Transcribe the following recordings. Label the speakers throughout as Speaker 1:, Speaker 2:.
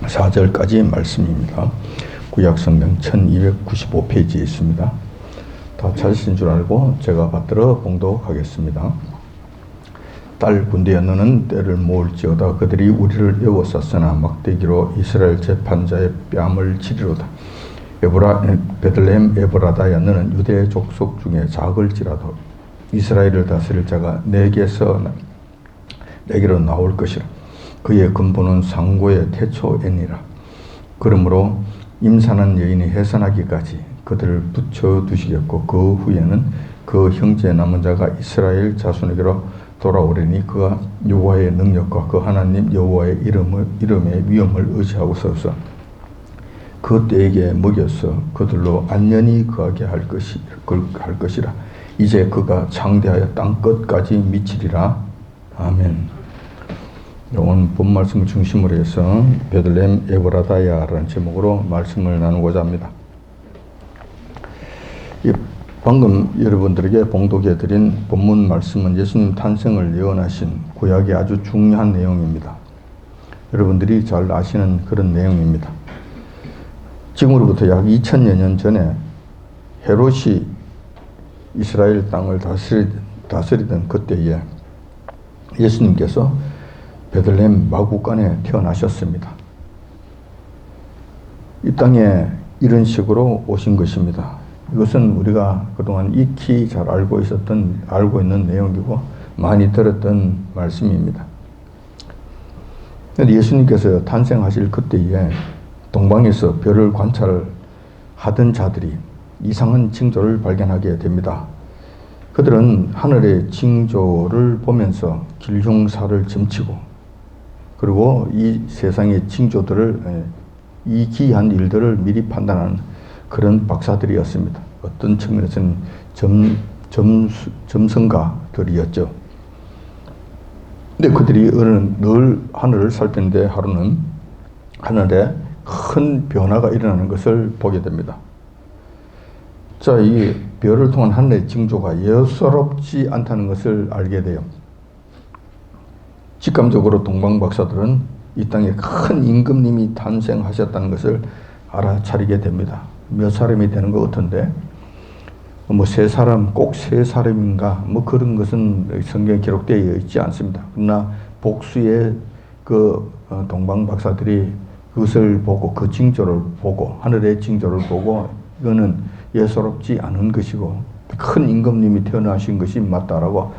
Speaker 1: 4절까지 말씀입니다. 구약성경 1295페이지에 있습니다. 다 찾으신 줄 알고 제가 받들어 봉독하겠습니다. 딸 군대여 너는 때를 모을지어다. 그들이 우리를 에워쌌으나 막대기로 이스라엘 재판자의 뺨을 치리로다. 베들레헴 에브라다야 너는 유대 족속 중에 작을지라도 이스라엘을 다스릴 자가 내게로 나올 것이라. 그의 근본은 상고의 태초에니라. 그러므로 임산한 여인이 해산하기까지 그들을 붙여두시겠고 그 후에는 그 형제 남은 자가 이스라엘 자손에게로 돌아오려니 그가 여호와의 능력과 그 하나님 여호와의 이름의 위엄을 의지하고 서서 그 때에게 먹여서 그들로 안전히 거하게 할 것이라. 이제 그가 창대하여 땅 끝까지 미치리라. 아멘. 오늘 본 말씀을 중심으로 해서 베들레헴 에브라다야라는 제목으로 말씀을 나누고자 합니다. 방금 여러분들에게 봉독해드린 본문 말씀은 예수님 탄생을 예언하신 구약의 아주 중요한 내용입니다. 여러분들이 잘 아시는 그런 내용입니다. 지금으로부터 약 2000여 년 전에 헤롯이 이스라엘 땅을 다스리던 그때에 예수님께서 베들레헴 마구간에 태어나셨습니다. 이 땅에 이런 식으로 오신 것입니다. 이것은 우리가 그동안 익히 잘 알고 있는 내용이고 많이 들었던 말씀입니다. 그런데 예수님께서 탄생하실 그때에 동방에서 별을 관찰하던 자들이 이상한 징조를 발견하게 됩니다. 그들은 하늘의 징조를 보면서 길흉사를 점치고 그리고 이 세상의 징조들을 이 기이한 일들을 미리 판단하는 그런 박사들이었습니다. 어떤 측면에서는 점성가들이었죠. 근데 그들이 늘 하늘을 살피는데 하루는 하늘에 큰 변화가 일어나는 것을 보게 됩니다. 자, 이 별을 통한 하늘의 징조가 예사롭지 않다는 것을 알게 돼요. 직감적으로 동방 박사들은 이 땅에 큰 임금님이 탄생하셨다는 것을 알아차리게 됩니다. 몇 사람이 되는 것 같은데, 세 사람, 꼭 세 사람인가, 그런 것은 성경에 기록되어 있지 않습니다. 그러나 복수의 동방 박사들이 그것을 보고, 그 징조를 보고, 하늘의 징조를 보고, 이거는 예사롭지 않은 것이고, 큰 임금님이 태어나신 것이 맞다라고,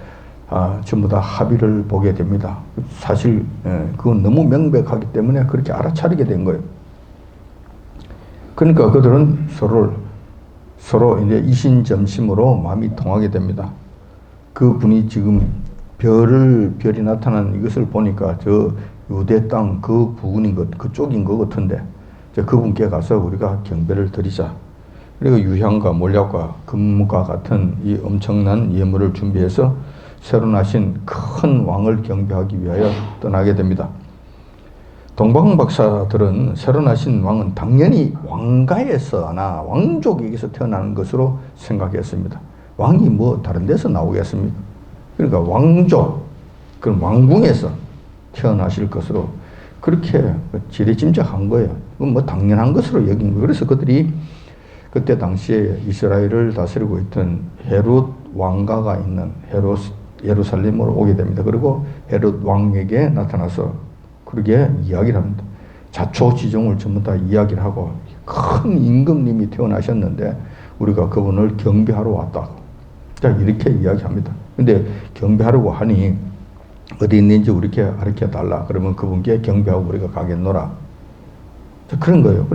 Speaker 1: 전부 다 합의를 보게 됩니다. 사실, 그건 너무 명백하기 때문에 그렇게 알아차리게 된 거예요. 그러니까 그들은 서로 이제 이신점심으로 마음이 통하게 됩니다. 그 분이 지금 별이 나타난 이것을 보니까 저 유대 땅 그 부근인 그쪽인 것 같은데, 그분께 가서 우리가 경배를 드리자. 그리고 유향과 몰약과 금과 같은 이 엄청난 예물을 준비해서 새로 나신 큰 왕을 경배하기 위하여 떠나게 됩니다. 동방 박사들은 새로 나신 왕은 당연히 왕가에서나 왕족에게서 태어나는 것으로 생각했습니다. 왕이 다른 데서 나오겠습니까? 그러니까 왕족, 그런 왕궁에서 태어나실 것으로 그렇게 지레짐작한 거예요. 그건 당연한 것으로 여긴 거예요. 그래서 그들이 그때 당시에 이스라엘을 다스리고 있던 헤롯 왕가가 있는 예루살렘으로 오게 됩니다. 그리고 헤롯 왕에게 나타나서 그렇게 이야기를 합니다. 자초지종을 전부 다 이야기를 하고 큰 임금님이 태어나셨는데 우리가 그분을 경배하러 왔다고. 자, 이렇게 이야기합니다. 근데 경배하려고 하니 어디 있는지 우리께 가르쳐 달라. 그러면 그분께 경배하고 우리가 가겠노라. 자, 그런 거예요.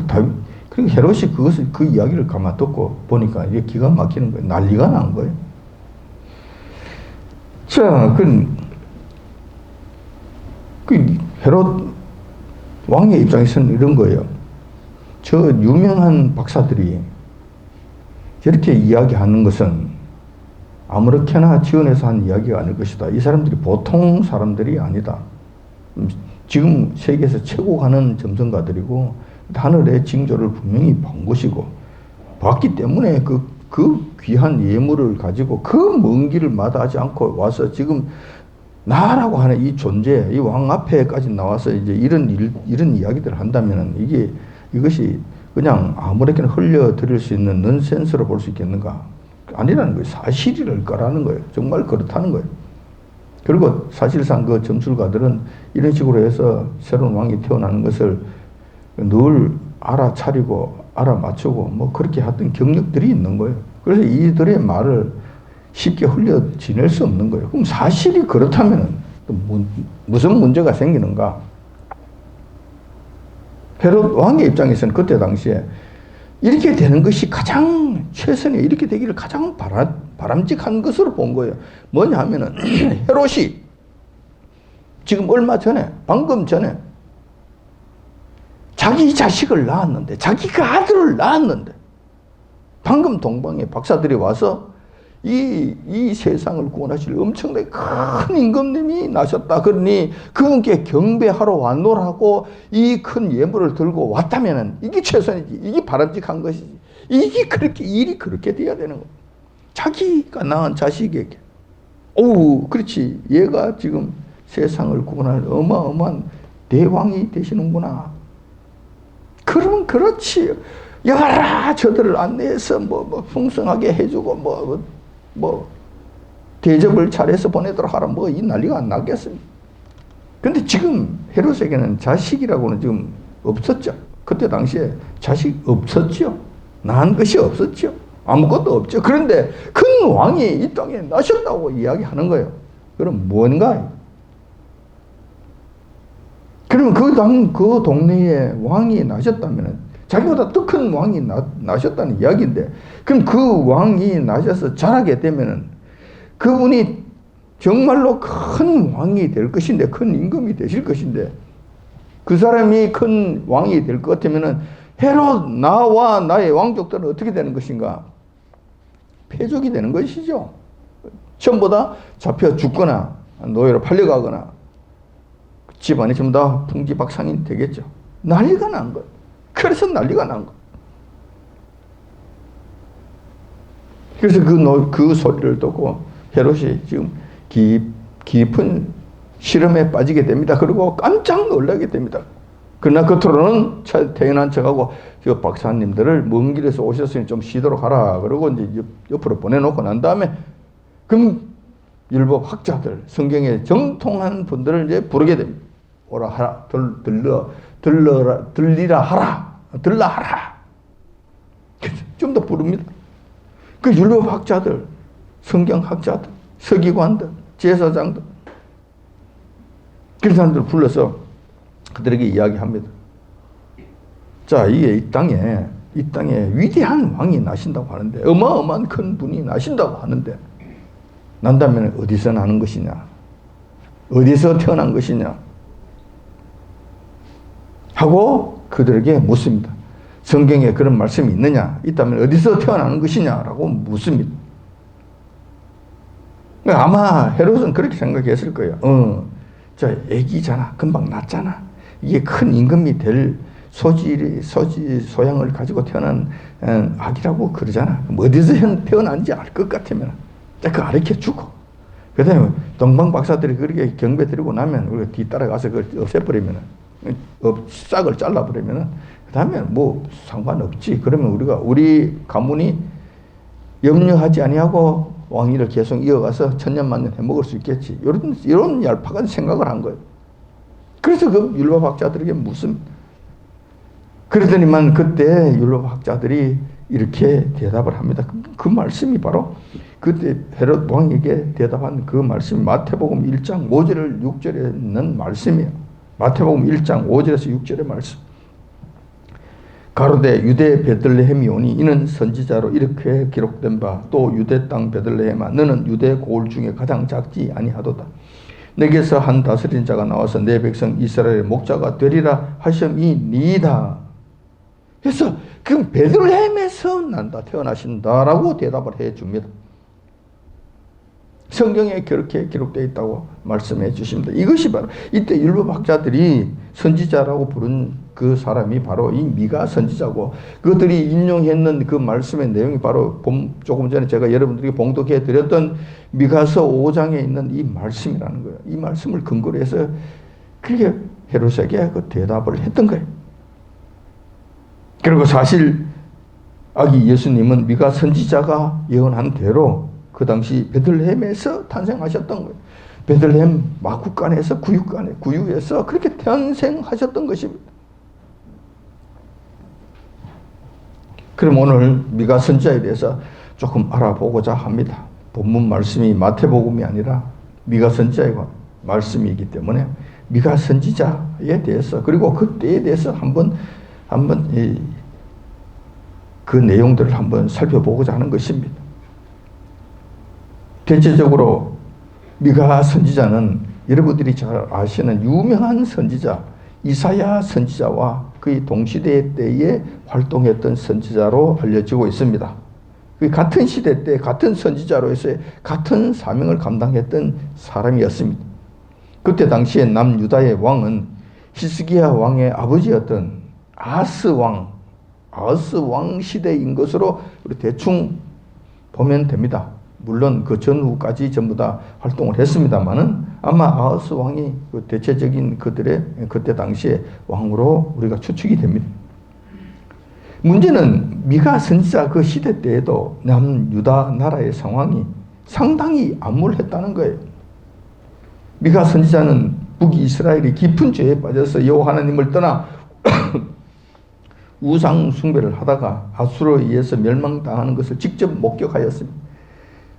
Speaker 1: 그리고 헤롯이 그 이야기를 가만 듣고 보니까 이게 기가 막히는 거예요. 난리가 난 거예요. 자, 헤롯 왕의 입장에서는 이런 거예요. 저 유명한 박사들이 저렇게 이야기하는 것은 아무렇게나 지어내서 한 이야기가 아닐 것이다. 이 사람들이 보통 사람들이 아니다. 지금 세계에서 최고 가는 점성가들이고 하늘의 징조를 분명히 본 것이고 봤기 때문에 그 귀한 예물을 가지고 그 먼 길을 마다하지 않고 와서 지금 나라고 하는 이 존재, 이 왕 앞에까지 나와서 이제 이런 이야기들을 한다면은 이것이 그냥 아무렇게나 흘려드릴 수 있는 넌센스로 볼 수 있겠는가? 아니라는 거예요. 사실일 거라는 거예요. 정말 그렇다는 거예요. 그리고 사실상 그 점술가들은 이런 식으로 해서 새로운 왕이 태어나는 것을 늘 알아차리고 알아맞추고 뭐 그렇게 했던 경력들이 있는 거예요. 그래서 이들의 말을 쉽게 흘려 지낼 수 없는 거예요. 그럼 사실이 그렇다면 무슨 문제가 생기는가? 헤롯 왕의 입장에서는 그때 당시에 이렇게 되는 것이 가장 최선의, 이렇게 되기를 가장 바람직한 것으로 본 거예요. 뭐냐 하면은 헤롯이 지금 얼마 전에, 방금 전에 자기 자식을 낳았는데, 자기가 아들을 낳았는데 방금 동방에 박사들이 와서 이 세상을 구원하실 엄청나게 큰 임금님이 나셨다. 그러니 그분께 경배하러 왔노라고 이 큰 예물을 들고 왔다면은 이게 최선이지. 이게 바람직한 것이지. 이게 그렇게, 일이 그렇게 돼야 되는 거야. 자기가 낳은 자식에게. 그렇지. 얘가 지금 세상을 구원할 어마어마한 대왕이 되시는구나. 그러면 그렇지. 여봐라, 저들을 안내해서 풍성하게 해주고 대접을 잘해서 보내도록 하라. 이 난리가 안 나겠습니까? 근데 지금 헤롯에게는 자식이라고는 지금 없었죠. 그때 당시에 자식 없었죠. 낳은 것이 없었죠. 아무것도 없죠. 그런데 큰 왕이 이 땅에 나셨다고 이야기하는 거예요. 그럼 뭔가? 그러면 그 동네에 왕이 나셨다면 자기보다 더 큰 왕이 나셨다는 이야기인데, 그럼 그 왕이 나셔서 자라게 되면은 그분이 정말로 큰 왕이 될 것인데, 큰 임금이 되실 것인데, 그 사람이 큰 왕이 될 것 같으면은 헤롯, 나와 나의 왕족들은 어떻게 되는 것인가? 패족이 되는 것이죠. 전부 다 잡혀 죽거나 노예로 팔려가거나 집안이 전부 다 풍지박산이 되겠죠. 난리가 난 거예요. 그래서 난리가 난 거예요. 그래서 그 소리를 듣고 헤롯이 지금 깊은 시름에 빠지게 됩니다. 그리고 깜짝 놀라게 됩니다. 그러나 겉으로는 태어난 척하고 그 박사님들을 먼 길에서 오셨으니 좀 쉬도록 하라. 그러고 이제 옆으로 보내놓고 난 다음에 그럼 율법 학자들, 성경에 정통한 분들을 이제 부르게 됩니다. 오라 하라, 들리라 하라, 들라 하라. 좀 더 부릅니다. 그 율법 학자들, 성경 학자들, 서기관들, 제사장들, 그런 사람들을 불러서 그들에게 이야기합니다. 자, 이게 이 땅에 위대한 왕이 나신다고 하는데, 어마어마한 큰 분이 나신다고 하는데, 난다면 어디서 나는 것이냐? 어디서 태어난 것이냐? 하고 그들에게 묻습니다. 성경에 그런 말씀이 있느냐? 있다면 어디서 태어나는 것이냐라고 묻습니다. 아마 헤롯은 그렇게 생각했을 거예요. 저 애기잖아. 금방 낳았잖아. 이게 큰 임금이 될 소양을 가지고 태어난 아기라고 그러잖아. 어디서 태어난지 알 것 같으면 그 가르쳐 주고, 그 다음에 동방 박사들이 그렇게 경배 드리고 나면 우리가 뒤따라가서 그걸 없애버리면, 싹을 잘라버리면, 그 다음에 뭐 상관없지. 그러면 우리 가문이 염려하지 아니하고 왕위를 계속 이어가서 천년만년 해먹을 수 있겠지. 이런 얄팍한 생각을 한 거예요. 그래서 그 율법학자들에게 무슨, 그러더니만 그때 율법학자들이 이렇게 대답을 합니다. 그 말씀이 바로 그때 헤롯 왕에게 대답한 그 말씀이 마태복음 1장 5절 6절에 있는 말씀이에요. 마태복음 1장 5절에서 6절의 말씀. 가로되 유대 베들레헴이 오니 이는 선지자로 이렇게 기록된 바, 또 유대 땅 베들레헴아 너는 유대 고을 중에 가장 작지 아니하도다. 내게서 한 다스린 자가 나와서 내 백성 이스라엘의 목자가 되리라 하심이니이다. 그래서 그 베들레헴에서 태어나신다라고 대답을 해 줍니다. 성경에 그렇게 기록되어 있다고 말씀해 주십니다. 이것이 바로 이때 율법학자들이 선지자라고 부른 그 사람이 바로 이 미가 선지자고, 그들이 인용했는 그 말씀의 내용이 바로 조금 전에 제가 여러분들에게 봉독해 드렸던 미가서 5장에 있는 이 말씀이라는 거예요. 이 말씀을 근거로 해서 그렇게 헤롯에게 그 대답을 했던 거예요. 그리고 사실 아기 예수님은 미가 선지자가 예언한 대로 그 당시 베들레헴에서 탄생하셨던 거예요. 베들레헴 마구간에서 구유에서 그렇게 탄생하셨던 것입니다. 그럼 오늘 미가 선지자에 대해서 조금 알아보고자 합니다. 본문 말씀이 마태복음이 아니라 미가 선지자의 말씀이기 때문에 미가 선지자에 대해서, 그리고 그 때에 대해서 한번 그 내용들을 한번 살펴보고자 하는 것입니다. 대체적으로 미가 선지자는 여러분들이 잘 아시는 유명한 선지자 이사야 선지자와 그의 동시대 때에 활동했던 선지자로 알려지고 있습니다. 그 같은 시대 때 같은 선지자로 해서 같은 사명을 감당했던 사람이었습니다. 그때 당시에 남유다의 왕은 히스기야 왕의 아버지였던 아하스 왕 시대인 것으로 우리 대충 보면 됩니다. 물론 그 전후까지 전부 다 활동을 했습니다만은 아마 아하스 왕이 그 대체적인 그들의 그때 당시의 왕으로 우리가 추측이 됩니다. 문제는 미가 선지자 그 시대 때에도 남유다 나라의 상황이 상당히 암울했다는 거예요. 미가 선지자는 북이스라엘이 깊은 죄에 빠져서 여호와 하나님을 떠나 우상 숭배를 하다가 아수르에 의해서 멸망당하는 것을 직접 목격하였습니다.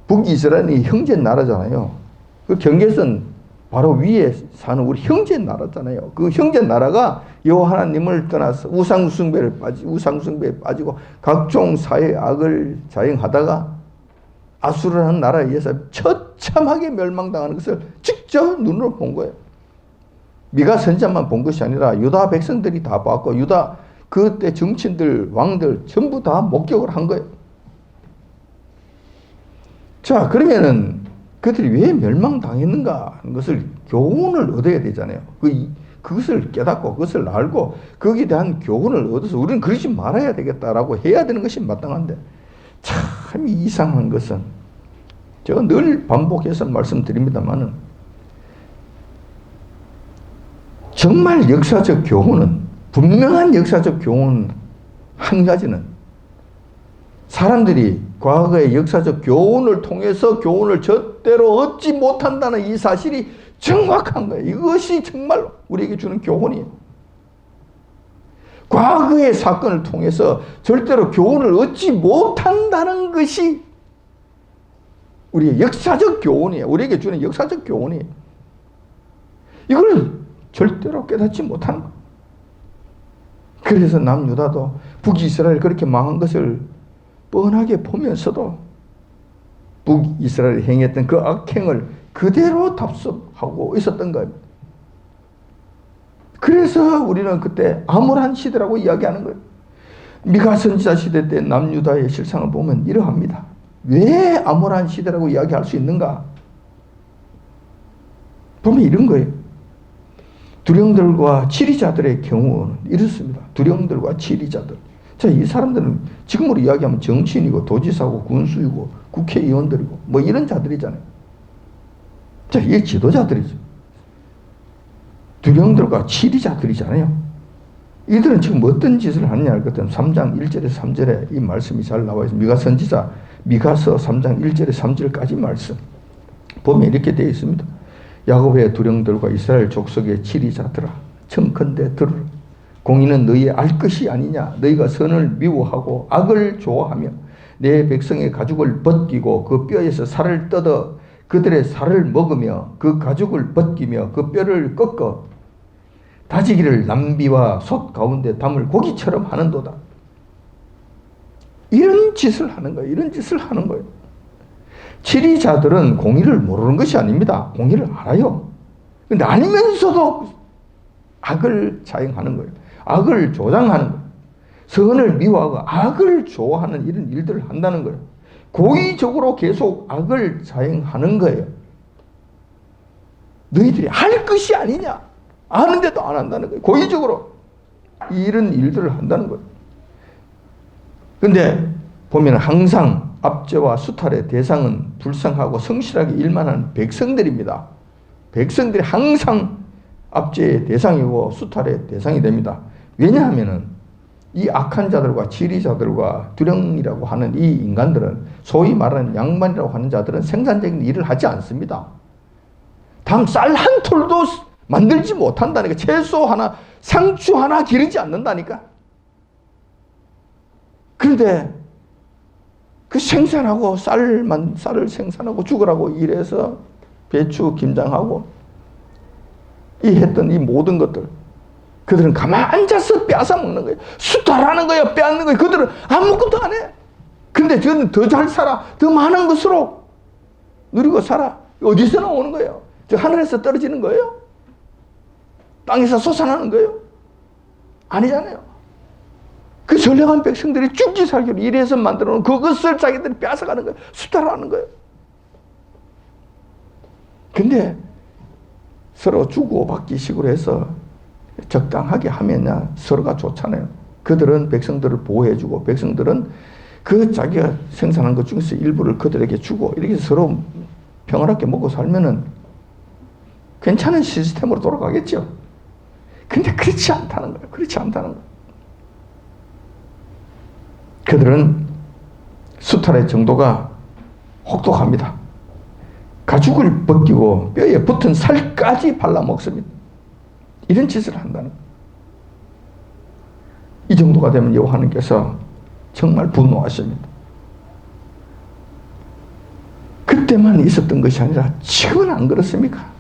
Speaker 1: 북이스라엘이 형제 나라잖아요. 그 경계선 바로 위에 사는 우리 형제 나라잖아요. 그 형제 나라가 여호와 하나님을 떠나서 우상 숭배에 빠지고 각종 사회 악을 자행하다가 아수르라는 나라에 의해서 처참하게 멸망당하는 것을 직접 눈으로 본 거예요. 미가 선지자만 본 것이 아니라 유다 백성들이 다 봤고 유다 그때 정치인들, 왕들 전부 다 목격을 한 거예요. 자, 그러면은 그들이 왜 멸망당했는가 하는 것을 교훈을 얻어야 되잖아요. 그것을 깨닫고 그것을 알고 거기에 대한 교훈을 얻어서 우리는 그러지 말아야 되겠다라고 해야 되는 것이 마땅한데, 참 이상한 것은 제가 늘 반복해서 말씀드립니다만은 정말 역사적 교훈은, 분명한 역사적 교훈 한 가지는 사람들이 과거의 역사적 교훈을 통해서 교훈을 절대로 얻지 못한다는 이 사실이 정확한 거예요. 이것이 정말 우리에게 주는 교훈이에요. 과거의 사건을 통해서 절대로 교훈을 얻지 못한다는 것이 우리의 역사적 교훈이에요. 우리에게 주는 역사적 교훈이에요. 이걸 절대로 깨닫지 못하는 거예요. 그래서 남유다도 북이스라엘 그렇게 망한 것을 뻔하게 보면서도 북이스라엘이 행했던 그 악행을 그대로 답습하고 있었던 겁니다. 그래서 우리는 그때 암울한 시대라고 이야기하는 거예요. 미가 선지자 시대 때 남유다의 실상을 보면 이러합니다. 왜 암울한 시대라고 이야기할 수 있는가? 보면 이런 거예요. 두령들과 지리자들의 경우는 이렇습니다. 두령들과 지리자들. 자, 이 사람들은 지금으로 이야기하면 정치인이고 도지사고 군수이고 국회의원들이고 뭐 이런 자들이잖아요. 자, 이게 지도자들이죠. 두령들과 지리자들이잖아요. 이들은 지금 어떤 짓을 하느냐 할 것 같으면 3장 1절에서 3절에 이 말씀이 잘 나와 있습니다. 미가 선지자 미가서 3장 1절에서 3절까지 말씀 보면 이렇게 되어 있습니다. 야곱의 두령들과 이스라엘 족속의 지리자들아, 청컨대 들으라. 공의는 너희의 알 것이 아니냐. 너희가 선을 미워하고 악을 좋아하며 내 백성의 가죽을 벗기고 그 뼈에서 살을 뜯어 그들의 살을 먹으며 그 가죽을 벗기며 그 뼈를 꺾어 다지기를 남비와 솥 가운데 담을 고기처럼 하는도다. 이런 짓을 하는 거예요. 이런 짓을 하는 거예요. 지리자들은 공의를 모르는 것이 아닙니다. 공의를 알아요. 그런데 알면서도 악을 자행하는 거예요. 악을 조장하는 거예요. 선을 미워하고 악을 좋아하는 이런 일들을 한다는 거예요. 고의적으로 계속 악을 자행하는 거예요. 너희들이 할 것이 아니냐. 아는데도 안 한다는 거예요. 고의적으로. 이런 일들을 한다는 거예요. 근데 보면 항상 압제와 수탈의 대상은 불쌍하고 성실하게 일만 하는 백성들입니다. 백성들이 항상 압제의 대상이고 수탈의 대상이 됩니다. 왜냐하면은 이 악한 자들과 지리자들과 두령이라고 하는 이 인간들은, 소위 말하는 양반이라고 하는 자들은 생산적인 일을 하지 않습니다. 다음 쌀 한 톨도 만들지 못한다니까. 채소 하나, 상추 하나 기르지 않는다니까. 그런데 그 생산하고 쌀을 생산하고 죽으라고 일해서 배추, 김장하고 이 했던 이 모든 것들, 그들은 가만 앉아서 빼앗아 먹는 거예요. 수탈하는 거예요. 빼앗는 거예요. 그들은 아무것도 안 해. 근데 저는 더 잘 살아. 더 많은 것으로 누리고 살아. 어디서 나오는 거예요? 저 하늘에서 떨어지는 거예요? 땅에서 솟아나는 거예요? 아니잖아요. 그 선량한 백성들이 죽지 살기로 일해서 만들어 놓은 그것을 자기들이 빼앗아가는 거예요. 수탈하는 거예요. 근데 서로 주고받기 식으로 해서 적당하게 하면야 서로가 좋잖아요. 그들은 백성들을 보호해주고, 백성들은 그 자기가 생산한 것 중에서 일부를 그들에게 주고, 이렇게 서로 평화롭게 먹고 살면은 괜찮은 시스템으로 돌아가겠죠. 근데 그렇지 않다는 거예요. 그렇지 않다는 거예요. 그들은 수탈의 정도가 혹독합니다. 가죽을 벗기고 뼈에 붙은 살까지 발라먹습니다. 이런 짓을 한다는 거예요. 이 정도가 되면 여호와님께서 정말 분노하십니다. 그때만 있었던 것이 아니라 지금은 안 그렇습니까?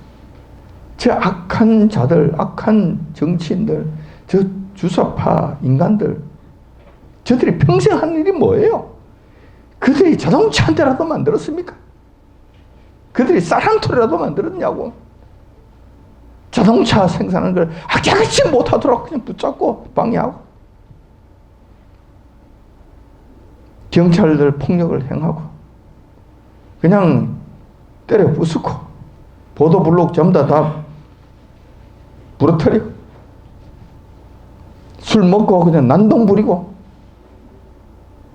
Speaker 1: 저 악한 자들, 악한 정치인들, 저 주사파 인간들, 저들이 평생 한 일이 뭐예요? 그들이 자동차 한 대라도 만들었습니까? 그들이 쌀 한 톨이라도 만들었냐고. 자동차 생산하는 걸 악착같이 못하도록 그냥 붙잡고 방해하고, 경찰들 폭력을 행하고, 그냥 때려 부수고, 보도블록 전부 다 부러뜨리고, 술 먹고 그냥 난동 부리고,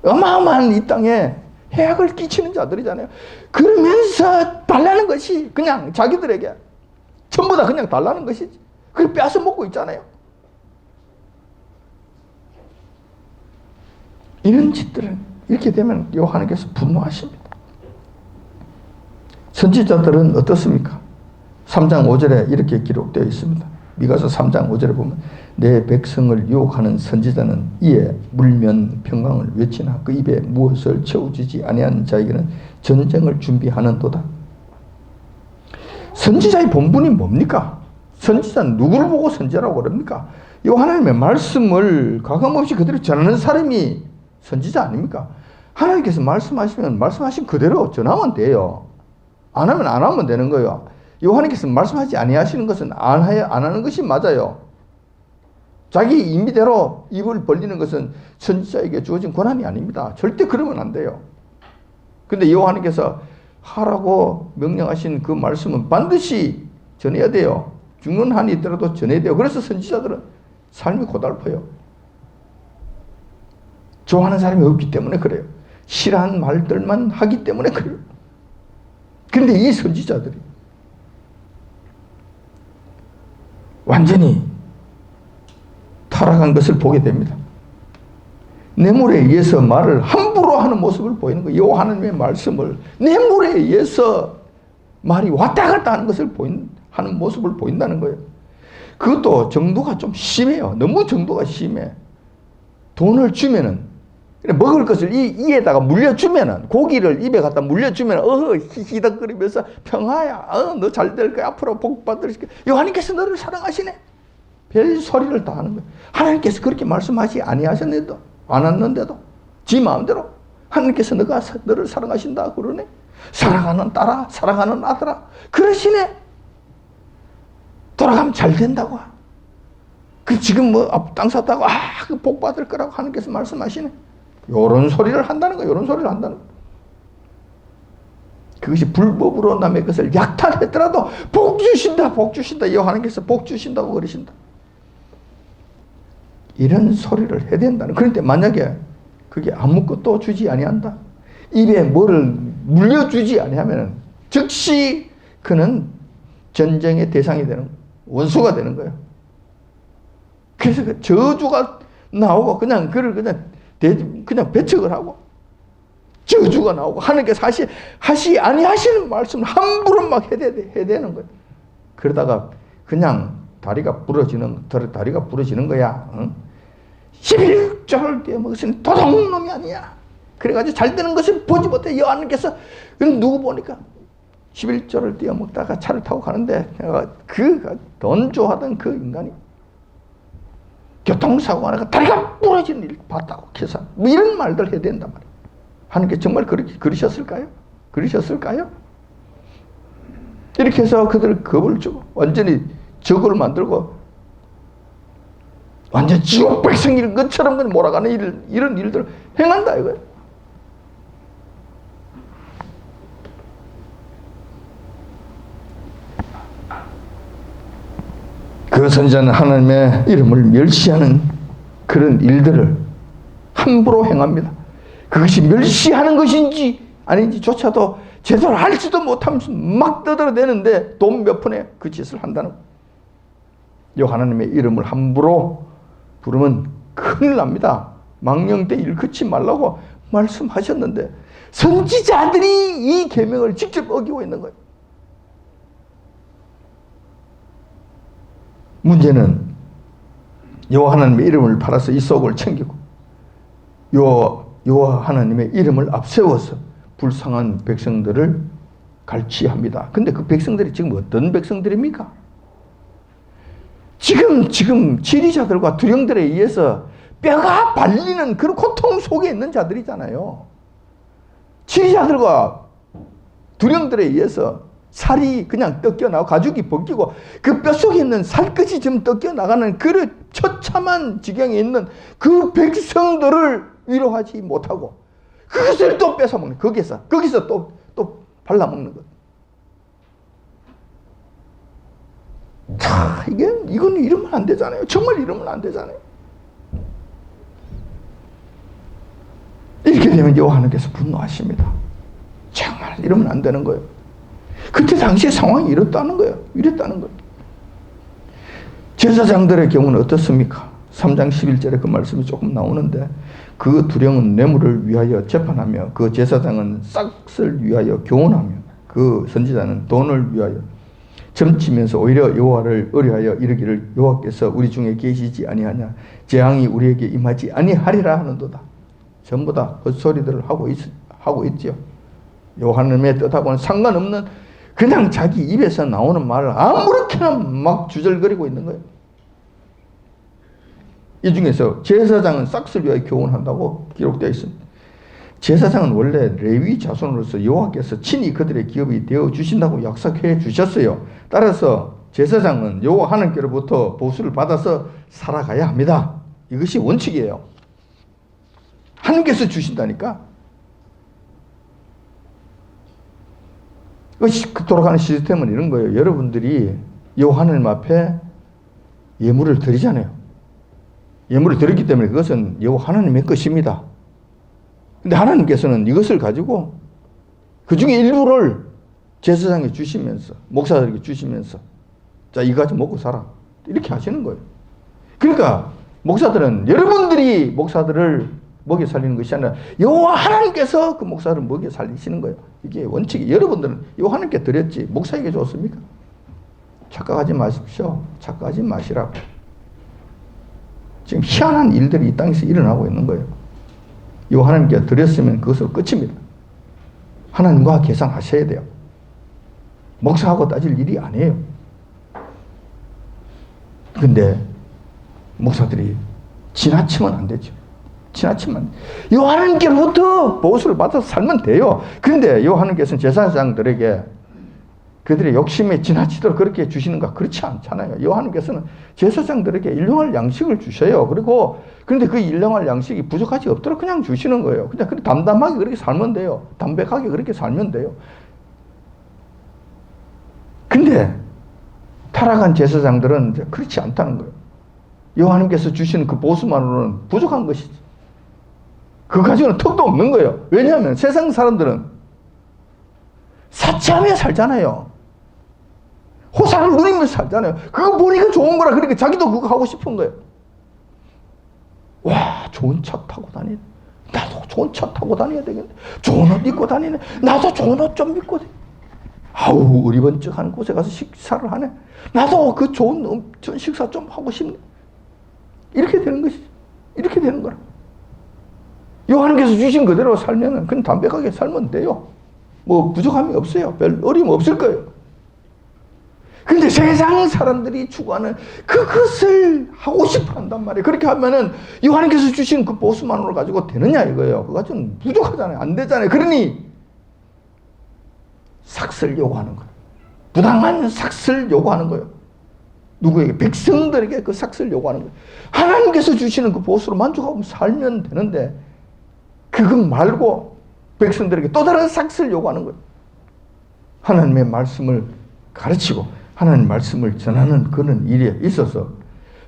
Speaker 1: 어마어마한 이 땅에 해악을 끼치는 자들이잖아요. 그러면서 달라는 것이 그냥 자기들에게 전부 다 그냥 달라는 것이지. 그걸 빼앗아 먹고 있잖아요. 이런 짓들은 이렇게 되면 여호와께서 분노하십니다. 선지자들은 어떻습니까? 3장 5절에 이렇게 기록되어 있습니다. 미가서 3장 5절에 보면 내 백성을 유혹하는 선지자는 이에 물면 평강을 외치나 그 입에 무엇을 채워주지 아니하는 자에게는 전쟁을 준비하는도다. 선지자의 본분이 뭡니까? 선지자는 누구를 보고 선지자라고 그럽니까? 이 하나님의 말씀을 가감없이 그대로 전하는 사람이 선지자 아닙니까? 하나님께서 말씀하시면 말씀하신 그대로 전하면 돼요. 안 하면 안 하면 되는 거예요. 요한님께서 말씀하지 아니하시는 것은 안 하는 것이 맞아요. 자기 임의대로 입을 벌리는 것은 선지자에게 주어진 권한이 아닙니다. 절대 그러면 안 돼요. 근데 요한님께서 하라고 명령하신 그 말씀은 반드시 전해야 돼요. 죽는 한이 있더라도 전해야 돼요. 그래서 선지자들은 삶이 고달퍼요. 좋아하는 사람이 없기 때문에 그래요. 싫어하는 말들만 하기 때문에 그래요. 그런데 이 선지자들이 완전히 타락한 것을 보게 됩니다. 뇌물에 의해서 말을 함부로 하는 모습을 보이는 거예요. 여호와 하나님의 말씀을 뇌물에 의해서 말이 왔다 갔다 하는 것을 하는 모습을 보인다는 거예요. 그것도 정도가 좀 심해요. 너무 정도가 심해. 돈을 주면은 먹을 것을 이에다가 물려주면은, 고기를 입에 갖다 물려주면 히히덕거리면서 평화야, 너 잘 될 거야, 앞으로 복 받을 거야. 하나님께서 너를 사랑하시네. 별 소리를 다 하는 거예요. 하나님께서 그렇게 말씀하지 아니하셨는데도, 안 왔는데도 지 마음대로 하나님께서 너를 사랑하신다 그러네. 사랑하는 딸아, 사랑하는 아들아, 그러시네. 돌아가면 잘 된다고. 그 지금 땅 샀다고 그 복 받을 거라고 하나님께서 말씀하시네. 요런 소리를 한다는 거예요. 요런 소리를 한다는 거예요. 그것이 불법으로 남의 것을 약탈했더라도 복 주신다, 복 주신다. 하나님께서 복 주신다고 그러신다. 이런 소리를 해야 된다는. 그런데 만약에 그게 아무것도 주지 아니한다, 입에 뭐를 물려주지 아니하면 즉시 그는 전쟁의 대상이 되는 거예요. 원수가 되는 거예요. 그래서 그 저주가 나오고 그냥 그를 그냥 배척을 하고 저주가 나오고 하나님께서 하시 아니하시는 말씀을 함부로 막 해야 되는 거예요. 그러다가 그냥 다리가 부러지는 거야. 응? 11조를 떼어먹으신 도둑놈이 아니야. 그래가지고 잘 되는 것을 보지 못해. 여호와님께서 누구 보니까 11조를 떼어먹다가 차를 타고 가는데 그 던조하던 그 인간이 교통사고가 나가 다리가 부러지는 일 봤다고 계산. 뭐 이런 말들 해야 된단 말이에요. 하나님께 정말 그러셨을까요? 이렇게 해서 그들 겁을 주고 완전히 적을 만들고 완전 지옥 백성일 것처럼 몰아가는 이런 일들을 행한다 이거예요. 그 선지자는 하나님의 이름을 멸시하는 그런 일들을 함부로 행합니다. 그것이 멸시하는 것인지 아닌지조차도 제대로 알지도 못하면서 막 떠들어대는데 돈 몇 푼에 그 짓을 한다는 거예요. 이 하나님의 이름을 함부로 부르면 큰일 납니다. 망령되 일컫지 말라고 말씀하셨는데 선지자들이 이 계명을 직접 어기고 있는 거예요. 문제는 여호와 하나님의 이름을 팔아서 이 속을 챙기고 여호와 하나님의 이름을 앞세워서 불쌍한 백성들을 갈취합니다. 근데 그 백성들이 지금 어떤 백성들입니까? 지금 지리자들과 두령들에 의해서 뼈가 발리는 그런 고통 속에 있는 자들이잖아요. 지리자들과 두령들에 의해서 살이 그냥 뜯겨나고 가죽이 벗기고 그 뼛속에 있는 살끝이 좀 뜯겨나가는 그런 처참한 지경에 있는 그 백성들을 위로하지 못하고 그것을 또 뺏어먹는, 거기서 또 발라먹는 것. 자, 이건 이러면 안 되잖아요. 정말 이러면 안 되잖아요. 이렇게 되면 여호와 하나님께서 분노하십니다. 정말 이러면 안 되는 거예요. 그때 당시의 상황이 이랬다는 거예요. 제사장들의 경우는 어떻습니까? 3장 11절에 그 말씀이 조금 나오는데 그 두령은 뇌물을 위하여 재판하며 그 제사장은 싹을 위하여 교훈하며 그 선지자는 돈을 위하여 점치면서 오히려 여호와를 의뢰하여 이르기를 여호와께서 우리 중에 계시지 아니하냐 재앙이 우리에게 임하지 아니하리라 하는도다. 전부 다 헛소리들을 하고 있죠. 여호와 하나님의 뜻하고는 상관없는 그냥 자기 입에서 나오는 말을 아무렇게나 막 주절거리고 있는 거예요. 이 중에서 제사장은 싹을 위하여 교훈한다고 기록되어 있습니다. 제사장은 원래 레위 자손으로서 여호와께서 친히 그들의 기업이 되어 주신다고 약속해 주셨어요. 따라서 제사장은 여호와 하나님께로부터 보수를 받아서 살아가야 합니다. 이것이 원칙이에요. 하나님께서 주신다니까. 돌아가는 시스템은 이런 거예요. 여러분들이 여호와 하나님 앞에 예물을 드리잖아요. 예물을 드렸기 때문에 그것은 여호와 하나님의 것입니다. 근데 하나님께서는 이것을 가지고 그 중에 일부를 제사장에 주시면서 목사들에게 주시면서 자 이거 가지고 먹고 살아 이렇게 하시는 거예요. 그러니까 목사들은 여러분들이 목사들을 먹여 살리는 것이 아니라 여호와 하나님께서 그 목사를 먹여 살리시는 거예요. 이게 원칙이. 여러분들은 여호와 하나님께 드렸지 목사에게 줬습니까? 착각하지 마십시오. 착각하지 마시라고. 지금 희한한 일들이 이 땅에서 일어나고 있는 거예요. 여호와 하나님께 드렸으면 그것으로 끝입니다. 하나님과 계산하셔야 돼요. 목사하고 따질 일이 아니에요. 근데 목사들이 지나치면 안 되죠. 여호와 하나님께로부터 보수를 받아서 살면 돼요. 그런데 여호와 하나님께서는 제사장들에게 그들의 욕심에 지나치도록 그렇게 주시는가? 그렇지 않잖아요. 여호와 하나님께서는 제사장들에게 일용할 양식을 주셔요. 그런데 그 일용할 양식이 부족하지 없도록 그냥 주시는 거예요. 그냥 담담하게 그렇게 살면 돼요. 담백하게 그렇게 살면 돼요. 근데 타락한 제사장들은 이제 그렇지 않다는 거예요. 여호와님께서 주시는 그 보수만으로는 부족한 것이지. 그거 가지고는 턱도 없는 거예요. 왜냐하면 세상 사람들은 사치하며 살잖아요. 호사를 누리며 살잖아요. 그거 보니까 좋은 거라. 그러니까 자기도 그거 하고 싶은 거예요. 와, 좋은 차 타고 다니네. 나도 좋은 차 타고 다녀야 되겠네. 좋은 옷 입고 다니네. 나도 좋은 옷 좀 입고 다니네. 아우, 어리번쩍하는 곳에 가서 식사를 하네. 나도 그 좋은 식사 좀 하고 싶네. 이렇게 되는 것이지. 이렇게 되는 거라. 여호와님께서 주신 그대로 살면은 그냥 담백하게 살면 돼요. 뭐 부족함이 없어요. 별 어려움 없을 거예요. 근데 세상 사람들이 추구하는 그것을 하고 싶어 한단 말이에요. 그렇게 하면은 여호와님께서 주신 그 보수만으로 가지고 되느냐 이거예요. 그거 가지고는 부족하잖아요. 안 되잖아요. 그러니 삭슬 요구하는 거예요. 부당한 삭슬 요구하는 거예요. 누구에게? 백성들에게 그 삭슬 요구하는 거예요. 하나님께서 주시는 그 보수로 만족하고 살면 되는데 그것 말고 백성들에게 또 다른 삭슬 요구하는 거예요. 하나님의 말씀을 가르치고 하나님 말씀을 전하는 그런 일에 있어서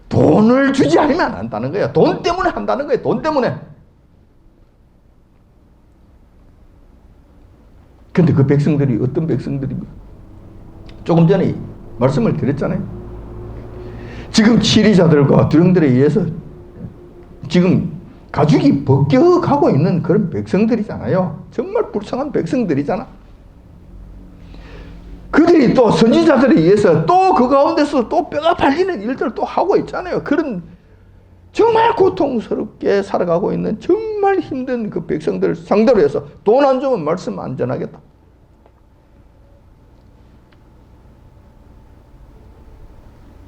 Speaker 1: 돈을 주지 않으면 안 한다는 거예요. 돈 때문에 한다는 거예요. 돈 때문에. 근데 그 백성들이 어떤 백성들입니까? 조금 전에 말씀을 드렸잖아요. 지금 치리자들과 두령들에 의해서 지금 가죽이 벗겨가고 있는 그런 백성들이잖아요. 정말 불쌍한 백성들이잖아. 그들이 또 선지자들에 의해서 또 그 가운데서 또 뼈가 발리는 일들을 또 하고 있잖아요. 그런 정말 고통스럽게 살아가고 있는 정말 힘든 그 백성들 상대로 해서 돈 안 주면 말씀 안 전하겠다.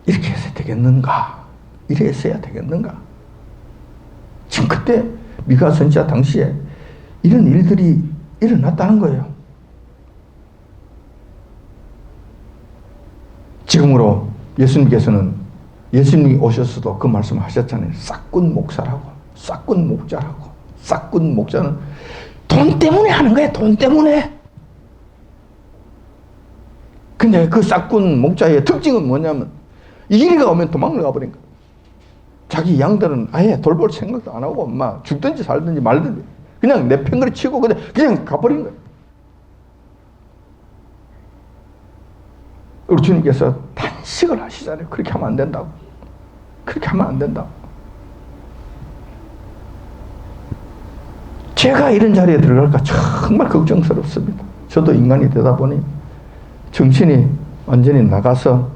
Speaker 1: 이렇게 해서 되겠는가? 이래 했어야 되겠는가? 지금 그때 미가 선지자 당시에 이런 일들이 일어났다는 거예요. 지금으로 예수님이 오셨어도 그 말씀 하셨잖아요. 싹군 목사라고, 싹군 목자라고. 싹군 목자는 돈 때문에 하는 거예요. 돈 때문에. 근데 그 싹군 목자의 특징은 뭐냐면 이리가 오면 도망을 가버린 거예요. 자기 양들은 아예 돌볼 생각도 안 하고 막 죽든지 살든지 말든지 그냥 내팽개를 치고 그냥 가버린 거예요. 우리 주님께서 단식을 하시잖아요. 그렇게 하면 안 된다고. 그렇게 하면 안 된다고. 제가 이런 자리에 들어갈까 정말 걱정스럽습니다. 저도 인간이 되다 보니 정신이 완전히 나가서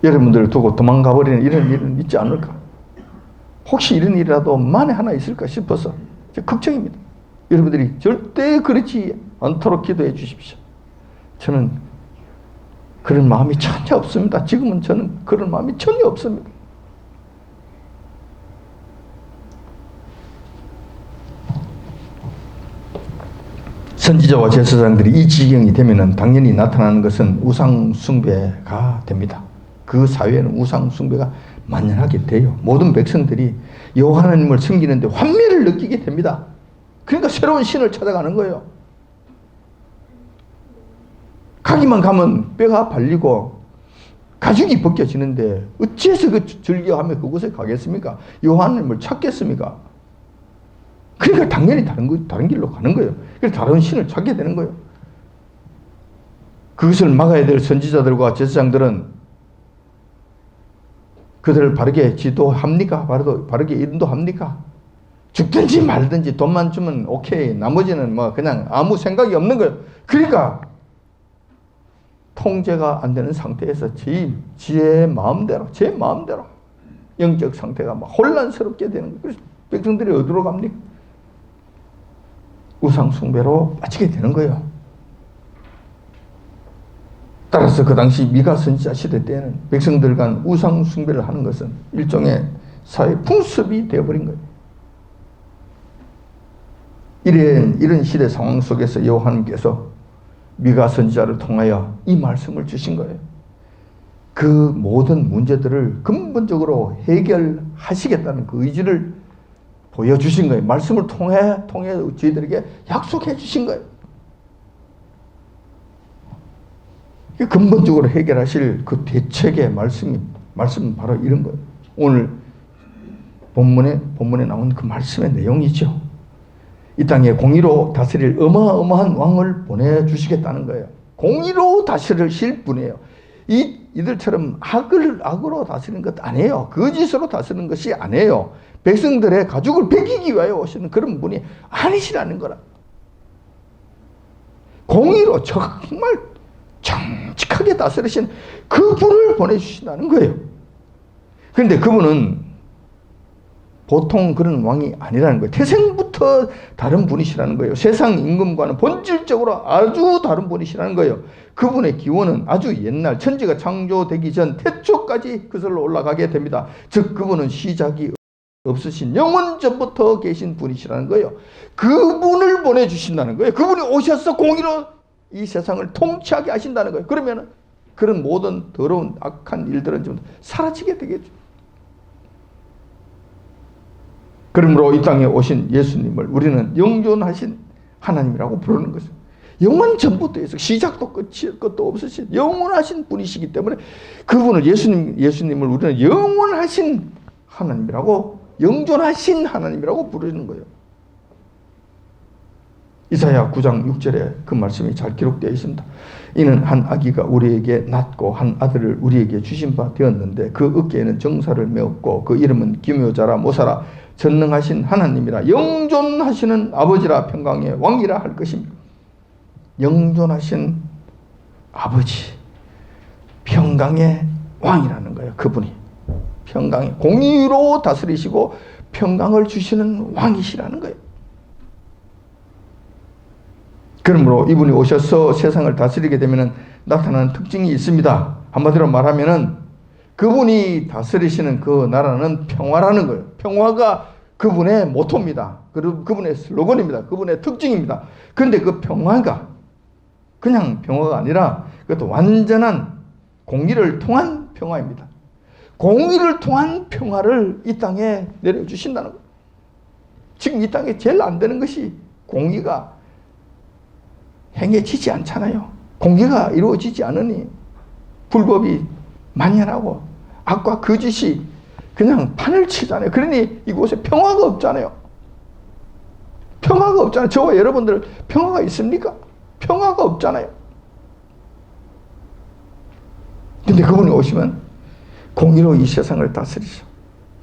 Speaker 1: 여러분들을 두고 도망가 버리는 이런 일은 있지 않을까. 혹시 이런 일이라도 만에 하나 있을까 싶어서 걱정입니다. 여러분들이 절대 그렇지 않도록 기도해 주십시오. 저는 그런 마음이 전혀 없습니다. 지금은 저는 그런 마음이 전혀 없습니다. 선지자와 제사장들이 이 지경이 되면은 당연히 나타나는 것은 우상 숭배가 됩니다. 그 사회에는 우상 숭배가 만연하게 돼요. 모든 백성들이 여호와 하나님을 섬기는데 환멸을 느끼게 됩니다. 그러니까 새로운 신을 찾아가는 거예요. 가기만 가면 뼈가 발리고 가죽이 벗겨지는데 어찌해서 그 즐겨하며 그곳에 가겠습니까? 여호와 하나님을 찾겠습니까? 그러니까 당연히 다른 길로 가는 거예요. 그래서 다른 신을 찾게 되는 거예요. 그것을 막아야 될 선지자들과 제사장들은 그들을 바르게 지도합니까? 바르게 인도합니까? 죽든지 말든지 돈만 주면 오케이. 나머지는 뭐 그냥 아무 생각이 없는 거예요. 그러니까 통제가 안 되는 상태에서 제 마음대로 영적 상태가 막 혼란스럽게 되는 거예요. 그래서 백성들이 어디로 갑니까? 우상 숭배로 빠지게 되는 거예요. 따라서 그 당시 미가 선지자 시대 때는 백성들 간 우상 숭배를 하는 것은 일종의 사회 풍습이 되어버린 거예요. 이런 시대 상황 속에서 여호와님께서 미가 선지자를 통하여 이 말씀을 주신 거예요. 그 모든 문제들을 근본적으로 해결하시겠다는 그 의지를 보여주신 거예요. 말씀을 통해 저희들에게 약속해 주신 거예요. 근본적으로 해결하실 그 대책의 말씀은 바로 이런 거예요. 오늘 본문에 나온 그 말씀의 내용이죠. 이 땅에 공의로 다스릴 어마어마한 왕을 보내주시겠다는 거예요. 공의로 다스리실 분이에요. 이들처럼 악으로 다스리는 것 아니에요. 거짓으로 다스리는 것이 아니에요. 백성들의 가죽을 베기기 위하여 오시는 그런 분이 아니시라는 거라. 공의로 정말 정직하게 다스리신 그분을 보내주신다는 거예요. 그런데 그분은 보통 그런 왕이 아니라는 거예요. 태생부터 다른 분이시라는 거예요. 세상 임금과는 본질적으로 아주 다른 분이시라는 거예요. 그분의 기원은 아주 옛날 천지가 창조되기 전 태초까지 그슬로 올라가게 됩니다. 즉 그분은 시작이 없으신 영원 전부터 계신 분이시라는 거예요. 그분을 보내주신다는 거예요. 그분이 오셔서 공의로 이 세상을 통치하게 하신다는 거예요. 그러면 그런 모든 더러운 악한 일들은 좀 사라지게 되겠죠. 그러므로 이 땅에 오신 예수님을 우리는 영존하신 하나님이라고 부르는 것입니다. 영원 전부터 해서 시작도 끝도 없으신 영원하신 분이시기 때문에 그분을 예수님을 우리는 영원하신 하나님이라고 영존하신 하나님이라고 부르는 거예요. 이사야 9장 6절에 그 말씀이 잘 기록되어 있습니다. 이는 한 아기가 우리에게 낳고 한 아들을 우리에게 주신 바 되었는데 그 어깨에는 정사를 메었고 그 이름은 기묘자라 모사라 전능하신 하나님이라 영존하시는 아버지라 평강의 왕이라 할 것입니다. 영존하신 아버지, 평강의 왕이라는 거예요. 그분이 평강의 공의로 다스리시고 평강을 주시는 왕이시라는 거예요. 그러므로 이분이 오셔서 세상을 다스리게 되면 나타나는 특징이 있습니다. 한마디로 말하면은 그분이 다스리시는 그 나라는 평화라는 거예요. 평화가 그분의 모토입니다. 그분의 슬로건입니다. 그분의 특징입니다. 그런데 그 평화가 그냥 평화가 아니라 그것도 완전한 공의를 통한 평화입니다. 공의를 통한 평화를 이 땅에 내려주신다는 거예요. 지금 이 땅에 제일 안 되는 것이 공의가 행해지지 않잖아요. 공의가 이루어지지 않으니 불법이 만연하고 악과 거짓이 그냥 판을 치잖아요. 그러니 이곳에 평화가 없잖아요. 평화가 없잖아요. 저와 여러분들 평화가 있습니까? 평화가 없잖아요. 근데 그분이 오시면 공의로 이 세상을 다스리죠.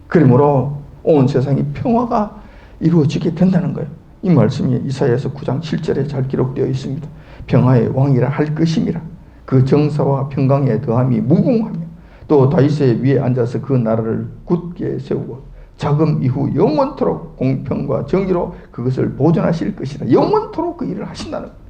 Speaker 1: 그러므로 온 세상이 평화가 이루어지게 된다는 거예요. 이 말씀이 이사야서 9장 7절에 잘 기록되어 있습니다. 평화의 왕이라 할 것임이라. 그 정사와 평강의 더함이 무궁하며 또 다윗의 위에 앉아서 그 나라를 굳게 세우고 자금 이후 영원토록 공평과 정의로 그것을 보존하실 것이라. 영원토록 그 일을 하신다는 거예요.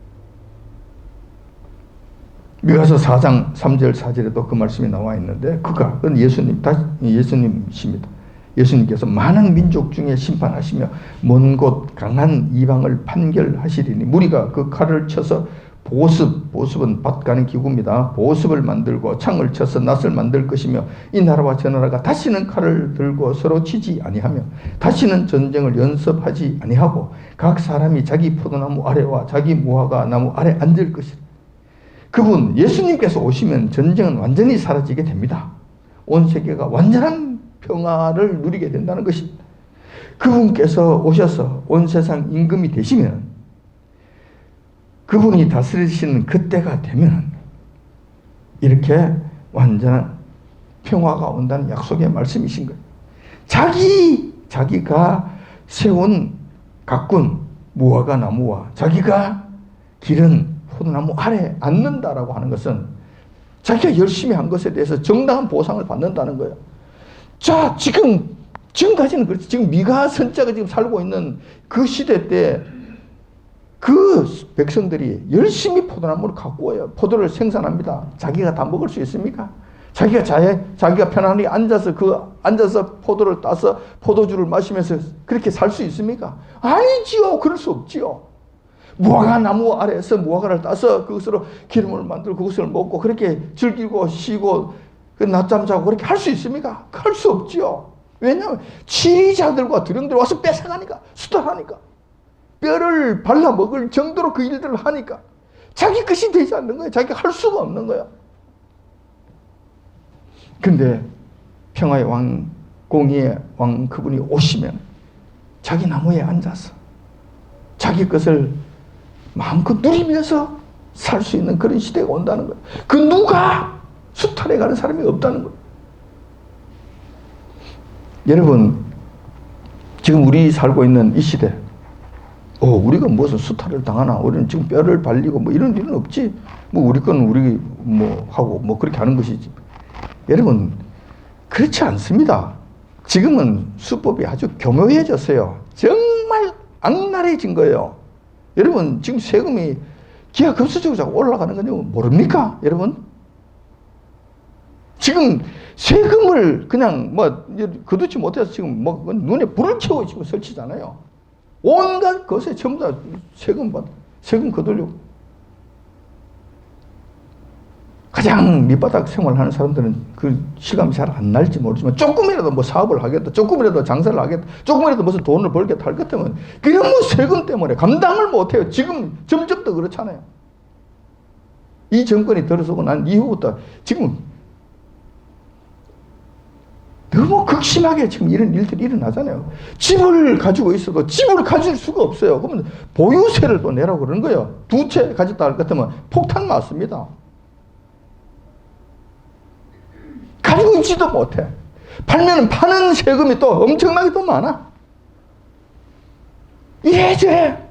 Speaker 1: 미가서 4장 3절 4절에도 그 말씀이 나와 있는데 그건 예수님이십니다. 예수님께서 많은 민족 중에 심판하시며 먼 곳 강한 이방을 판결하시리니 무리가 그 칼을 쳐서 보습은 밭 가는 기구입니다. 보습을 만들고 창을 쳐서 낫을 만들 것이며 이 나라와 저 나라가 다시는 칼을 들고 서로 치지 아니하며 다시는 전쟁을 연습하지 아니하고 각 사람이 자기 포도나무 아래와 자기 무화과 나무 아래 앉을 것이라. 그분 예수님께서 오시면 전쟁은 완전히 사라지게 됩니다. 온 세계가 완전한 평화를 누리게 된다는 것입니다. 그분께서 오셔서 온 세상 임금이 되시면 그분이 다스리시는 그때가 되면 이렇게 완전한 평화가 온다는 약속의 말씀이신 거예요. 자기가 세운 가꾼 무화과 나무와 자기가 기른 포도나무 아래 앉는다라고 하는 것은 자기가 열심히 한 것에 대해서 정당한 보상을 받는다는 거예요. 자, 지금까지는 그렇지. 지금 미가 선자가 지금 살고 있는 그 시대 때 그 백성들이 열심히 포도나무를 갖고 와요. 포도를 생산합니다. 자기가 다 먹을 수 있습니까? 자기가 편안하게 앉아서 포도를 따서 포도주를 마시면서 그렇게 살 수 있습니까? 아니지요. 그럴 수 없지요. 무화과 나무 아래에서 무화과를 따서 그것으로 기름을 만들고 그것을 먹고 그렇게 즐기고 쉬고 낮잠 자고 그렇게 할 수 있습니까? 할 수 없지요. 왜냐하면 지리자들과 드령들 와서 뺏어가니까, 수탈하니까, 뼈를 발라 먹을 정도로 그 일들을 하니까 자기 것이 되지 않는 거예요. 자기가 할 수가 없는 거예요. 근데 평화의 왕 공의의 왕 그분이 오시면 자기 나무에 앉아서 자기 것을 마음껏 누리면서 살 수 있는 그런 시대가 온다는 거예요. 그 누가 수탈해 가는 사람이 없다는 거예요. 여러분, 지금 우리 살고 있는 이 시대, 우리가 무슨 수탈을 당하나, 우리는 지금 뼈를 발리고 뭐 이런 일은 없지. 뭐 우리 건 우리 뭐 하고 뭐 그렇게 하는 것이지. 여러분, 그렇지 않습니다. 지금은 수법이 아주 교묘해졌어요. 정말 악랄해진 거예요. 여러분, 지금 세금이 기하급수적으로 자꾸 올라가는 건 모릅니까? 여러분? 지금 세금을 그냥 뭐 거두지 못해서 지금 뭐 눈에 불을 켜고 지금 설치잖아요. 온갖 것에 전부 다 세금 거두려고. 가장 밑바닥 생활하는 사람들은 그 실감이 잘 안 날지 모르지만 조금이라도 뭐 사업을 하겠다, 조금이라도 장사를 하겠다, 조금이라도 무슨 돈을 벌겠다 할 것 때문에 그런 뭐 세금 때문에 감당을 못해요. 지금 점점 더 그렇잖아요. 이 정권이 들어서고 난 이후부터 지금 너무 극심하게 지금 이런 일들이 일어나잖아요. 집을 가지고 있어도 집을 가질 수가 없어요. 그러면 보유세를 또 내라고 그러는 거예요. 두 채 가졌다 할 것 같으면 폭탄 맞습니다. 가지고 있지도 못해. 팔면은 파는 세금이 또 엄청나게 또 많아. 이래저래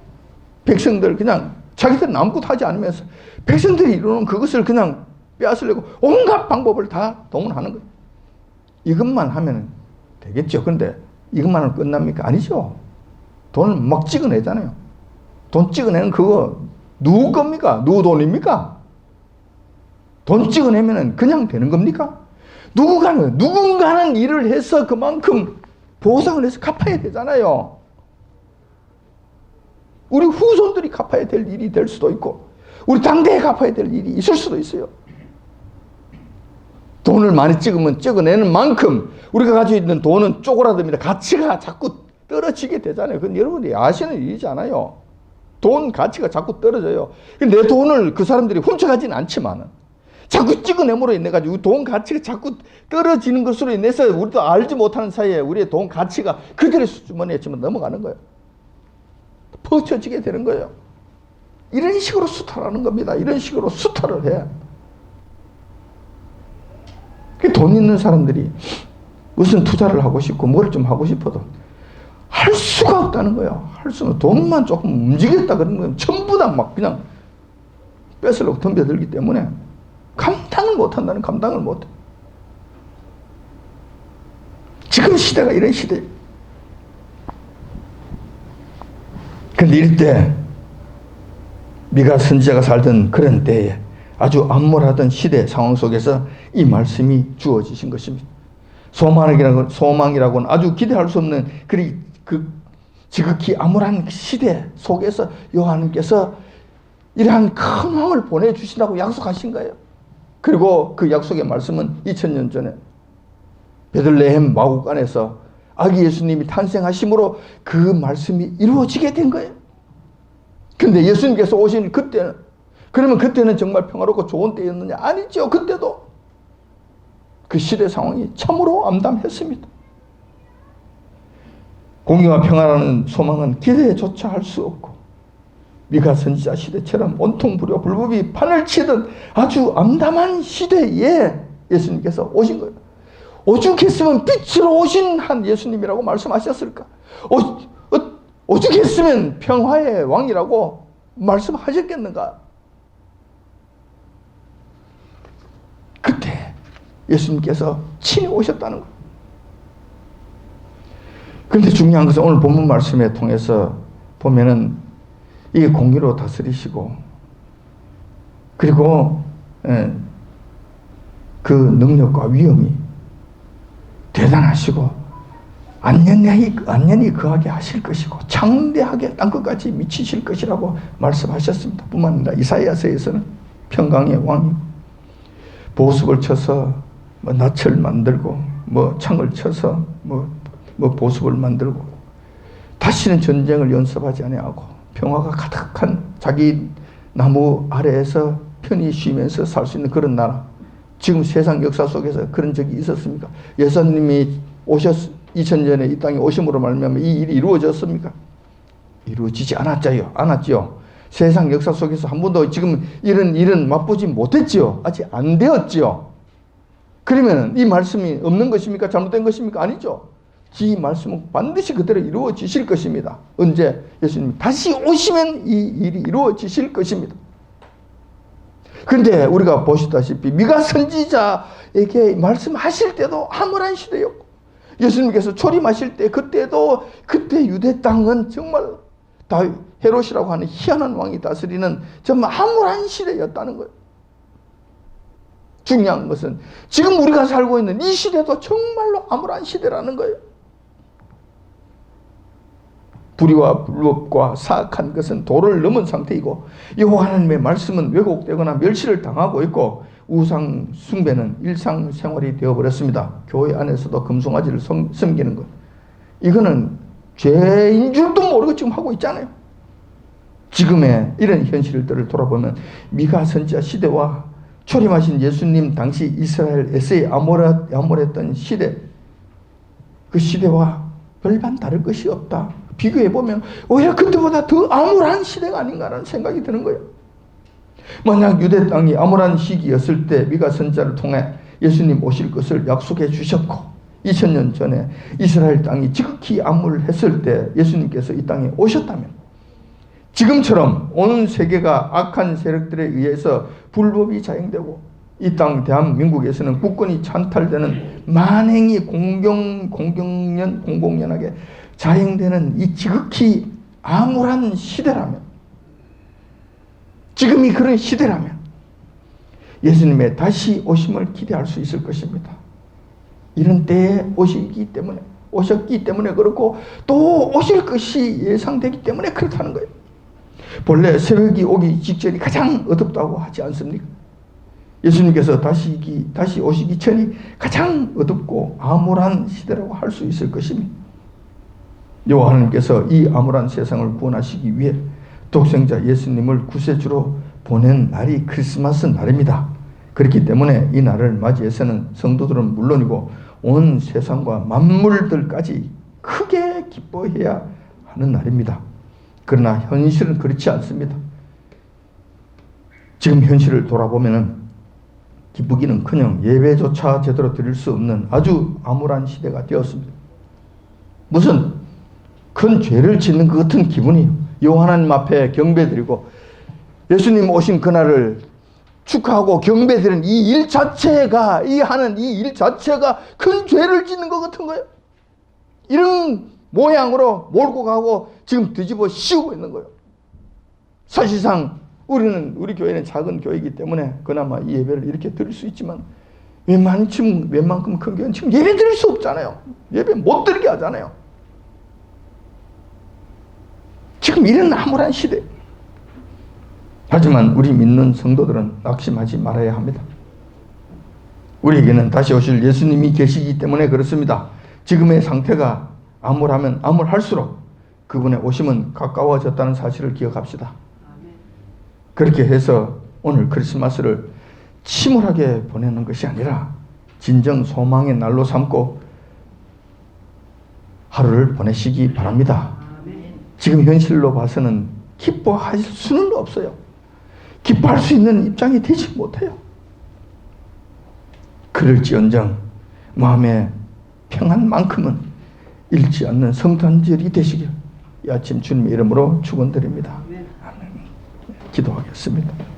Speaker 1: 백성들 그냥 자기들 아무것도 하지 않으면서 백성들이 이루는 그것을 그냥 빼앗으려고 온갖 방법을 다 동원하는 거예요. 이것만 하면 되겠죠. 근데 이것만 하면 끝납니까? 아니죠. 돈을 막 찍어내잖아요. 돈 찍어내는 그거 누구 겁니까? 누구 돈입니까? 돈 찍어내면 그냥 되는 겁니까? 누군가는 일을 해서 그만큼 보상을 해서 갚아야 되잖아요. 우리 후손들이 갚아야 될 일이 될 수도 있고 우리 당대에 갚아야 될 일이 있을 수도 있어요. 돈을 많이 찍으면 찍어내는 만큼 우리가 가지고 있는 돈은 쪼그라듭니다. 가치가 자꾸 떨어지게 되잖아요. 그건 여러분이 아시는 일이잖아요. 돈 가치가 자꾸 떨어져요. 내 돈을 그 사람들이 훔쳐가지는 않지만 자꾸 찍어내므로 인해 가지고 돈 가치가 자꾸 떨어지는 것으로 인해서 우리도 알지 못하는 사이에 우리의 돈 가치가 그들의 주머니에 지금 넘어가는 거예요. 퍼쳐지게 되는 거예요. 이런 식으로 수탈하는 겁니다. 이런 식으로 수탈을 해. 돈 있는 사람들이 무슨 투자를 하고 싶고 뭘 좀 하고 싶어도 할 수가 없다는 거예요. 할 수는 돈만 조금 움직였다 그런 거예요. 전부 다 막 그냥 뺏으려고 덤벼들기 때문에 감당을 못한다는 감당을 못해. 지금 시대가 이런 시대예요. 근데 이럴 때 미가 선지자가 살던 그런 때에 아주 암울하던 시대 상황 속에서 이 말씀이 주어지신 것입니다. 소망이라고는 아주 기대할 수 없는 그 지극히 암울한 시대 속에서 여호와님께서 이러한 큰 왕을 보내주신다고 약속하신 거예요. 그리고 그 약속의 말씀은 2000년 전에 베들레헴 마국 안에서 아기 예수님이 탄생하심으로 그 말씀이 이루어지게 된 거예요. 근데 예수님께서 오신 그때는, 그러면 그때는 정말 평화롭고 좋은 때였느냐? 아니죠. 그때도 그 시대 상황이 참으로 암담했습니다. 공의와 평화라는 소망은 기대조차 할 수 없고 미가 선지자 시대처럼 온통 불효 불법이 판을 치던 아주 암담한 시대에 예수님께서 오신 거예요. 오죽했으면 빛으로 오신 한 예수님이라고 말씀하셨을까? 오죽했으면 평화의 왕이라고 말씀하셨겠는가? 그때 예수님께서 친히 오셨다는 거예요. 그런데 중요한 것은 오늘 본문 말씀에 통해서 보면은 이게 공의로 다스리시고 그리고 그 능력과 위엄이 대단하시고 안년히 거하게 하실 것이고 창대하게 땅끝까지 미치실 것이라고 말씀하셨습니다. 뿐만 아니라 이사야서에서는 평강의 왕이 보습을 쳐서 뭐 낯을 만들고 뭐 창을 쳐서 뭐 보습을 만들고 다시는 전쟁을 연습하지 아니하고 평화가 가득한 자기 나무 아래에서 편히 쉬면서 살 수 있는 그런 나라. 지금 세상 역사 속에서 그런 적이 있었습니까? 예수님이 오셨 2000년에 이 땅에 오심으로 말미암아 이 일이 이루어졌습니까? 이루어지지 않았지요. 세상 역사 속에서 한 번도 지금 이런 일은 맛보지 못했지요. 아직 안 되었지요. 그러면 이 말씀이 없는 것입니까? 잘못된 것입니까? 아니죠. 이 말씀은 반드시 그대로 이루어지실 것입니다. 언제? 예수님 다시 오시면 이 일이 이루어지실 것입니다. 그런데 우리가 보시다시피 미가 선지자에게 말씀하실 때도 암울한 시대였고, 예수님께서 초림하실 때 그때 유대 땅은 정말 헤롯이라고 하는 희한한 왕이 다스리는 정말 암울한 시대였다는 거예요. 중요한 것은 지금 우리가 살고 있는 이 시대도 정말로 암울한 시대라는 거예요. 불의와 불법과 사악한 것은 도를 넘은 상태이고, 여호와 하나님의 말씀은 왜곡되거나 멸시를 당하고 있고, 우상 숭배는 일상생활이 되어버렸습니다. 교회 안에서도 금송아지를 섬기는 것, 이거는 죄인 줄도 모르고 지금 하고 있잖아요. 지금의 이런 현실들을 돌아보면 미가 선지자 시대와 초림하신 예수님 당시 이스라엘 에세이 암울했던 시대, 그 시대와 별반 다를 것이 없다. 비교해보면 오히려 그때보다 더 암울한 시대가 아닌가라는 생각이 드는 거예요. 만약 유대 땅이 암울한 시기였을 때 미가 선지자를 통해 예수님 오실 것을 약속해 주셨고, 2000년 전에 이스라엘 땅이 지극히 암울했을 때 예수님께서 이 땅에 오셨다면, 지금처럼 온 세계가 악한 세력들에 의해서 불법이 자행되고 이 땅 대한민국에서는 국권이 찬탈되는 만행이 공공연하게 자행되는 이 지극히 암울한 시대라면, 지금이 그런 시대라면 예수님의 다시 오심을 기대할 수 있을 것입니다. 이런 때에 오셨기 때문에 그렇고, 또 오실 것이 예상되기 때문에 그렇다는 거예요. 본래 새벽이 오기 직전이 가장 어둡다고 하지 않습니까? 예수님께서 다시 오시기 전이 가장 어둡고 암울한 시대라고 할 수 있을 것입니다. 여호와 하나님께서 이 암울한 세상을 구원하시기 위해 독생자 예수님을 구세주로 보낸 날이 크리스마스 날입니다. 그렇기 때문에 이 날을 맞이해서는 성도들은 물론이고 온 세상과 만물들까지 크게 기뻐해야 하는 날입니다. 그러나 현실은 그렇지 않습니다. 지금 현실을 돌아보면 기쁘기는커녕 예배조차 제대로 드릴 수 없는 아주 암울한 시대가 되었습니다. 무슨 큰 죄를 짓는 것 같은 기분이에요. 여호와 하나님 앞에 경배드리고 예수님 오신 그날을 축하하고 경배드리는 이 일 자체가, 하는 이 일 자체가 큰 죄를 짓는 것 같은 거예요. 이런 모양으로 몰고 가고 지금 뒤집어 씌우고 있는 거예요. 사실상 우리 교회는 작은 교회이기 때문에 그나마 이 예배를 이렇게 드릴 수 있지만, 웬만큼 큰 교회는 지금 예배 드릴 수 없잖아요. 예배 못 드리게 하잖아요. 지금 이런 암울한 시대. 하지만 우리 믿는 성도들은 낙심하지 말아야 합니다. 우리에게는 다시 오실 예수님이 계시기 때문에 그렇습니다. 지금의 상태가 암울하면 암울할수록 그분의 오심은 가까워졌다는 사실을 기억합시다. 그렇게 해서 오늘 크리스마스를 침울하게 보내는 것이 아니라 진정 소망의 날로 삼고 하루를 보내시기 바랍니다. 지금 현실로 봐서는 기뻐할 수는 없어요. 기뻐할 수 있는 입장이 되지 못해요. 그럴지언정 마음의 평안만큼은 잃지 않는 성탄절이 되시길 이 아침 주님의 이름으로 축원드립니다. 아멘. 기도하겠습니다.